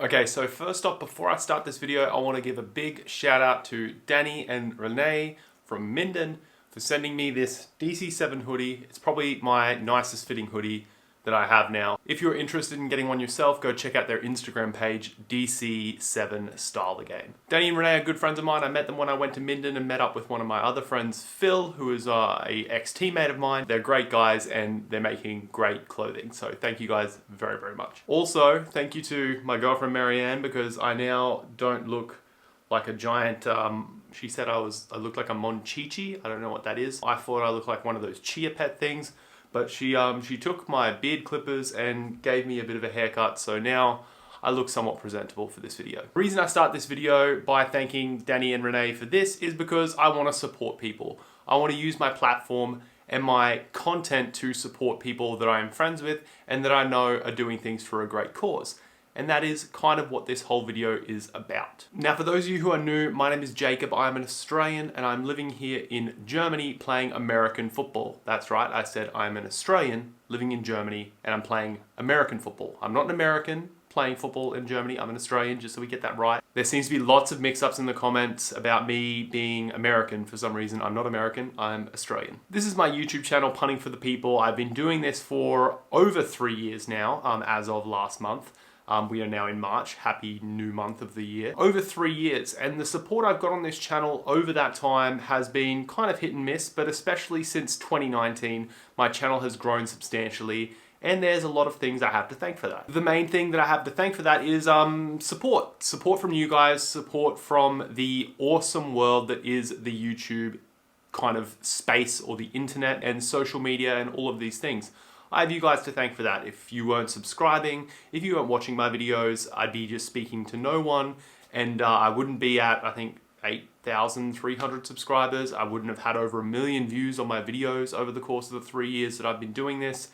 Okay, so first off, before I start this video, I want to give a big shout out to Danny and Renee from Minden for sending me this DC7 hoodie. It's probably my nicest fitting hoodie that I have now. If you're interested in getting one yourself, go check out their Instagram page, DC7 Style the Game. Danny and Renee are good friends of mine. I met them when I went to Minden and met up with one of my other friends, Phil, who is a ex-teammate of mine. They're great guys and they're making great clothing. So thank you guys very, very much. Also, thank you to my girlfriend, Marianne, because I now don't look like a giant, she said I looked like a monchichi. I don't know what that is. I thought I looked like one of those chia pet things. But she took my beard clippers and gave me a bit of a haircut, so now I look somewhat presentable for this video. The reason I start this video by thanking Danny and Renee for this is because I want to support people. I want to use my platform and my content to support people that I am friends with and that I know are doing things for a great cause. And that is kind of what this whole video is about. Now, for those of you who are new, my name is Jacob. I'm an Australian and I'm living here in Germany playing American football. That's right, I said I'm an Australian living in Germany and I'm playing American football. I'm not an American playing football in Germany, I'm an Australian, just so we get that right. There seems to be lots of mix-ups in the comments about me being American for some reason. I'm not American, I'm Australian. This is my YouTube channel, Punting for the People. I've been doing this for over 3 years now, as of last month. We are now in March. Happy new month of the year. Over 3 years, and the support I've got on this channel over that time has been kind of hit and miss, but especially since 2019, my channel has grown substantially, and there's a lot of things I have to thank for that. The main thing that I have to thank for that is support. Support from you guys, support from the awesome world that is the YouTube kind of space, or the internet and social media and all of these things. I have you guys to thank for that. If you weren't subscribing, if you weren't watching my videos, I'd be just speaking to no one, and I wouldn't be at, I think, 8,300 subscribers. I wouldn't have had over 1 million views on my videos over the course of the 3 years that I've been doing this.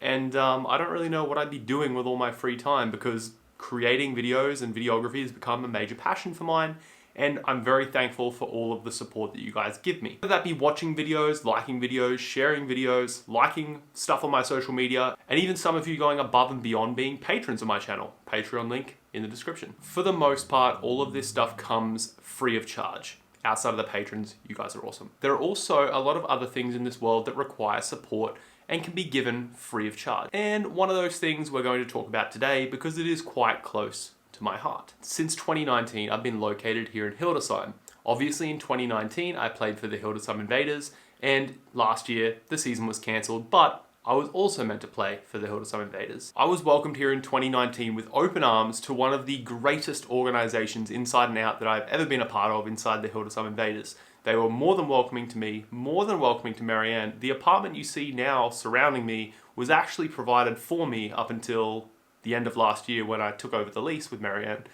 And I don't really know what I'd be doing with all my free time, because creating videos and videography has become a major passion for mine. And I'm very thankful for all of the support that you guys give me. Whether that be watching videos, liking videos, sharing videos, liking stuff on my social media, and even some of you going above and beyond being patrons of my channel. Patreon link in the description. For the most part, all of this stuff comes free of charge. Outside of the patrons, you guys are awesome. There are also a lot of other things in this world that require support and can be given free of charge. And one of those things we're going to talk about today, because it is quite close to my heart. Since 2019, I've been located here in Hildesheim. Obviously in 2019, I played for the Hildesheim Invaders, and last year the season was cancelled, but I was also meant to play for the Hildesheim Invaders. I was welcomed here in 2019 with open arms to one of the greatest organizations inside and out that I've ever been a part of inside the Hildesheim Invaders. They were more than welcoming to me, more than welcoming to Marianne. The apartment you see now surrounding me was actually provided for me up until the end of last year when I took over the lease with Marianne.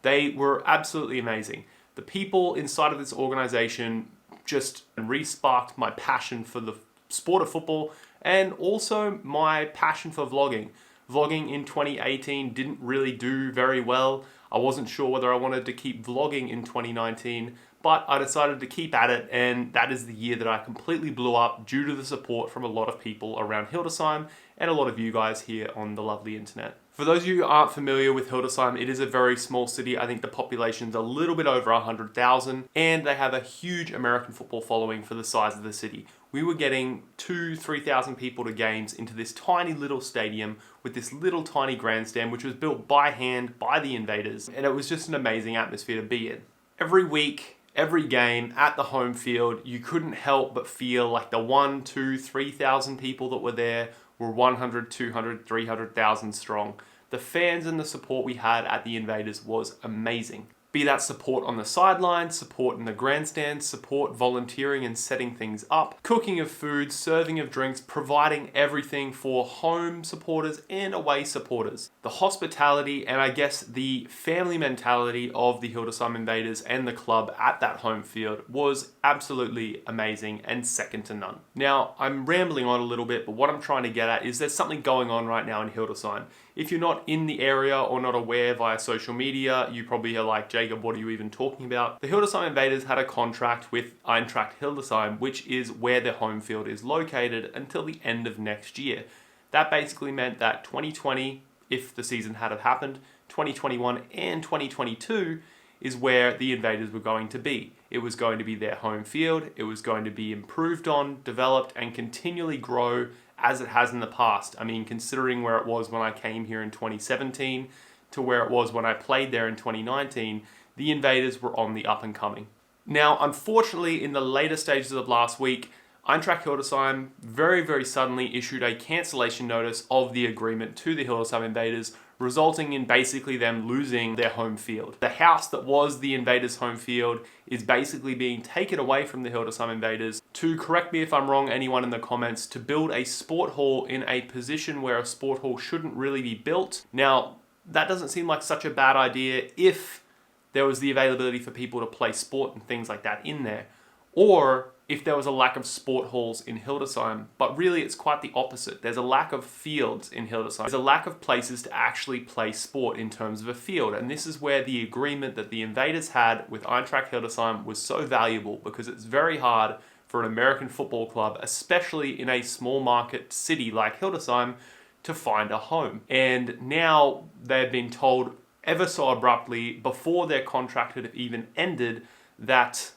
They were absolutely amazing. The people inside of this organization just re-sparked my passion for the sport of football and also my passion for vlogging. Vlogging in 2018 didn't really do very well. I wasn't sure whether I wanted to keep vlogging in 2019, but I decided to keep at it, and that is the year that I completely blew up due to the support from a lot of people around Hildesheim and a lot of you guys here on the lovely internet. For those of you who aren't familiar with Hildesheim, it is a very small city. I think the population's a little bit over 100,000, and they have a huge American football following for the size of the city. We were getting 2,000-3,000 people to games into this tiny little stadium with this little tiny grandstand, which was built by hand by the Invaders, and it was just an amazing atmosphere to be in. Every week, every game at the home field, you couldn't help but feel like the 1,000, 2,000, 3,000 people that were there were 100, 200, 300,000 strong. The fans and the support we had at the Invaders was amazing. Be that support on the sidelines, support in the grandstands, support volunteering and setting things up, cooking of food, serving of drinks, providing everything for home supporters and away supporters. The hospitality and I guess the family mentality of the Hildesheim Invaders and the club at that home field was absolutely amazing and second to none. Now, I'm rambling on a little bit, but what I'm trying to get at is there's something going on right now in Hildesheim. If you're not in the area or not aware via social media, you probably are like, Jacob, what are you even talking about? The Hildesheim Invaders had a contract with Eintracht Hildesheim, which is where their home field is located until the end of next year. That basically meant that 2020, if the season had have happened, 2021 and 2022 is where the Invaders were going to be. It was going to be their home field. It was going to be improved on, developed, and continually grow as it has in the past. I mean, considering where it was when I came here in 2017 to where it was when I played there in 2019, the Invaders were on the up and coming. Now, unfortunately, in the later stages of last week, Eintracht Hildesheim very suddenly issued a cancellation notice of the agreement to the Hildesheim Invaders, resulting in basically them losing their home field. The house that was the Invaders' home field is basically being taken away from the Hildesheim Invaders to, correct me if I'm wrong, anyone in the comments, to build a sport hall in a position where a sport hall shouldn't really be built. Now, that doesn't seem like such a bad idea if there was the availability for people to play sport and things like that in there, or if there was a lack of sport halls in Hildesheim. But really it's quite the opposite. There's a lack of fields in Hildesheim. There's a lack of places to actually play sport in terms of a field, and this is where the agreement that the Invaders had with Eintracht Hildesheim was so valuable, because it's very hard for an American football club, especially in a small market city like Hildesheim, to find a home. And now they've been told ever so abruptly, before their contract had even ended, that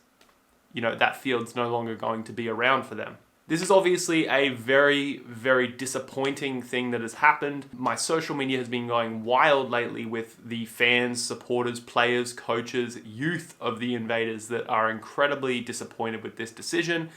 that field's no longer going to be around for them. This is obviously a very disappointing thing that has happened. My social media has been going wild lately with the fans, supporters, players, coaches, youth of the Invaders that are incredibly disappointed with this decision.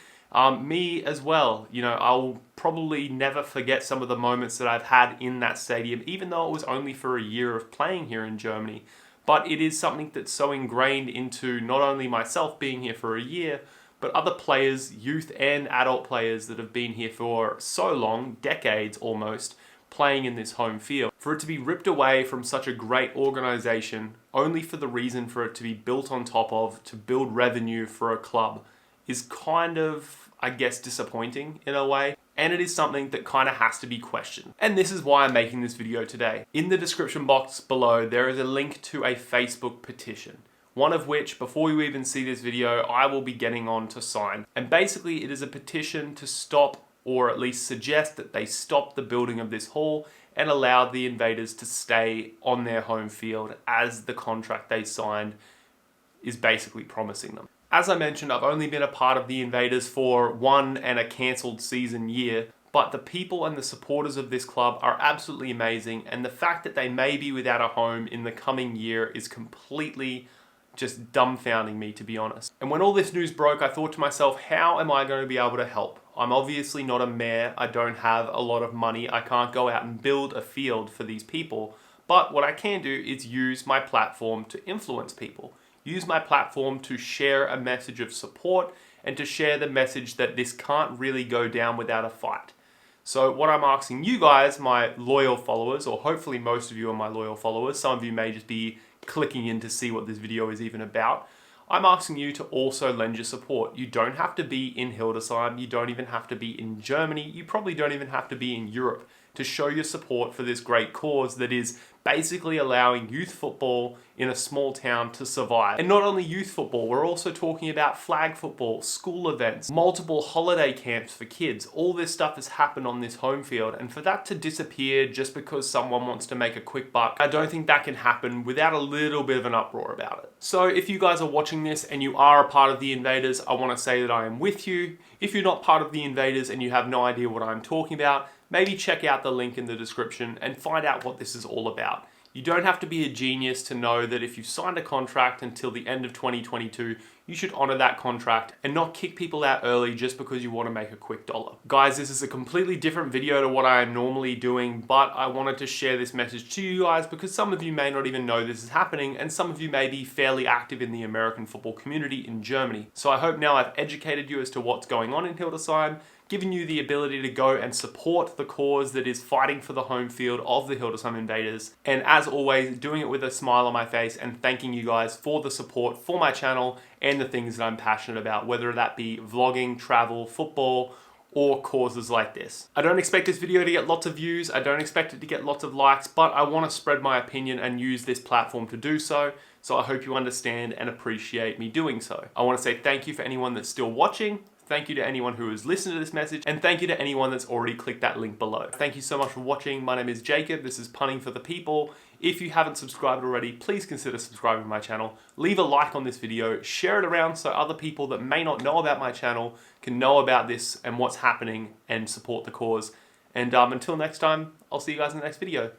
Me as well. I'll probably never forget some of the moments that I've had in that stadium, even though it was only for a year of playing here in Germany. But it is something that's so ingrained into not only myself being here for a year, but other players, youth and adult players that have been here for so long, decades almost, playing in this home field. For it to be ripped away from such a great organization, only for the reason for it to be built on top of, to build revenue for a club, is kind of, I guess, disappointing in a way. And it is something that kind of has to be questioned. And this is why I'm making this video today. In the description box below, there is a link to a Facebook petition, one of which, before you even see this video, I will be getting on to sign. And basically it is a petition to stop, or at least suggest that they stop the building of this hall and allow the Invaders to stay on their home field as the contract they signed is basically promising them. As I mentioned, I've only been a part of the Invaders for one and a cancelled season year, but the people and the supporters of this club are absolutely amazing, and the fact that they may be without a home in the coming year is completely just dumbfounding me, to be honest. And when all this news broke, I thought to myself, how am I going to be able to help? I'm obviously not a mayor, I don't have a lot of money, I can't go out and build a field for these people, but what I can do is use my platform to influence people. Use my platform to share a message of support and to share the message that this can't really go down without a fight. So what I'm asking you guys, my loyal followers, or hopefully most of you are my loyal followers, some of you may just be clicking in to see what this video is even about, I'm asking you to also lend your support. You don't have to be in Hildesheim, you don't even have to be in Germany, you probably don't even have to be in Europe to show your support for this great cause that is basically allowing youth football in a small town to survive. And not only youth football, we're also talking about flag football, school events, multiple holiday camps for kids. All this stuff has happened on this home field, and for that to disappear just because someone wants to make a quick buck, I don't think that can happen without a little bit of an uproar about it. So if you guys are watching this and you are a part of the Invaders, I want to say that I am with you. If you're not part of the Invaders and you have no idea what I'm talking about, maybe check out the link in the description and find out what this is all about. You don't have to be a genius to know that if you've signed a contract until the end of 2022, you should honor that contract and not kick people out early just because you want to make a quick dollar. Guys, this is a completely different video to what I am normally doing, but I wanted to share this message to you guys because some of you may not even know this is happening, and some of you may be fairly active in the American football community in Germany. So I hope now I've educated you as to what's going on in Hildesheim, giving you the ability to go and support the cause that is fighting for the home field of the Hildesheim Invaders. And as always, doing it with a smile on my face and thanking you guys for the support for my channel and the things that I'm passionate about, whether that be vlogging, travel, football, or causes like this. I don't expect this video to get lots of views, I don't expect it to get lots of likes, but I want to spread my opinion and use this platform to do so. So I hope you understand and appreciate me doing so. I want to say thank you for anyone that's still watching. Thank you to anyone who has listened to this message, and thank you to anyone that's already clicked that link below. Thank you so much for watching. My name is Jacob. This is Punning for the People. If you haven't subscribed already, please consider subscribing to my channel. Leave a like on this video, share it around so other people that may not know about my channel can know about this and what's happening and support the cause. And until next time, I'll see you guys in the next video.